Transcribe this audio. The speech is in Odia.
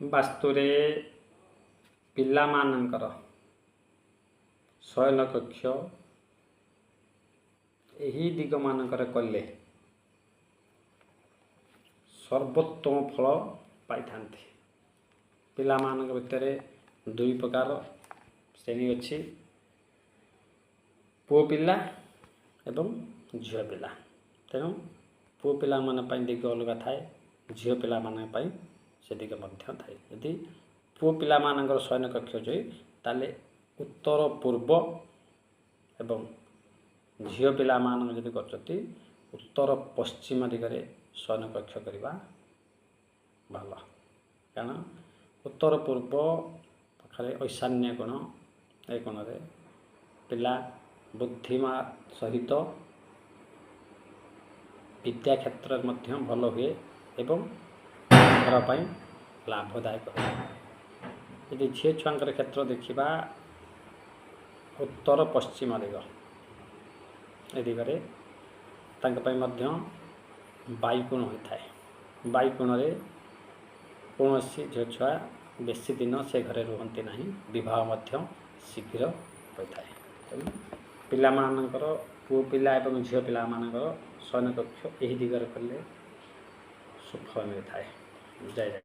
ବାସ୍ତୁରେ ପିଲାମାନଙ୍କର ଶୟନ କକ୍ଷ ଏହି ଦିଗମାନଙ୍କରେ କଲେ ସର୍ବୋତ୍ତମ ଫଳ ପାଇଥାନ୍ତି। ପିଲାମାନଙ୍କ ଭିତରେ ଦୁଇ ପ୍ରକାର ଶ୍ରେଣୀ ଅଛି, ପୁଅ ପିଲା ଏବଂ ଝିଅ ପିଲା। ତେଣୁ ପୁଅ ପିଲାମାନଙ୍କ ପାଇଁ ଦିଗ ଅଲଗା ଥାଏ, ଝିଅ ପିଲାମାନଙ୍କ ପାଇଁ ସେ ଦିଗ ମଧ୍ୟ ଥାଏ। ଯଦି ପୁଅ ପିଲାମାନଙ୍କର ଶୟନ କକ୍ଷ ଅଛି ତାହେଲେ ଉତ୍ତର ପୂର୍ବ ଏବଂ ଝିଅ ପିଲାମାନଙ୍କ ଯଦି କରୁଛନ୍ତି ଉତ୍ତର ପଶ୍ଚିମ ଦିଗରେ ଶୟନ କକ୍ଷ କରିବା ଭଲ। କାରଣ ଉତ୍ତର ପୂର୍ବ ପାଖରେ ଐଶାନ୍ୟ କୋଣ, ଏ କୋଣରେ ପିଲା ବୁଦ୍ଧିମା ସହିତ ବିଦ୍ୟା କ୍ଷେତ୍ରରେ ମଧ୍ୟ ଭଲ ହୁଏ ଏବଂ ଘର ପାଇଁ ଲାଭଦାୟକ ହୁଏ। ଯଦି ଝିଅ ଛୁଆଙ୍କର କ୍ଷେତ୍ର ଦେଖିବା ଉତ୍ତର ପଶ୍ଚିମ ଦିଗ, ଏ ଦିଗରେ ତାଙ୍କ ପାଇଁ ମଧ୍ୟ ବାୟୁକୋଣ ହୋଇଥାଏ। ବାୟୁକୋଣରେ କୌଣସି ଝିଅ ଛୁଆ ବେଶୀ ଦିନ ସେ ଘରେ ରୁହନ୍ତି ନାହିଁ, ବିବାହ ମଧ୍ୟ ଶୀଘ୍ର ହୋଇଥାଏ। ତେଣୁ ପିଲାମାନଙ୍କର ପୁଅ ପିଲା ଏବଂ ଝିଅ ପିଲାମାନଙ୍କର ଶୟନ କକ୍ଷ ଏହି ଦିଗରେ କଲେ ସୁଫଳ ମିଳିଥାଏ। ଜୟ ଜଗନ୍ନାଥ।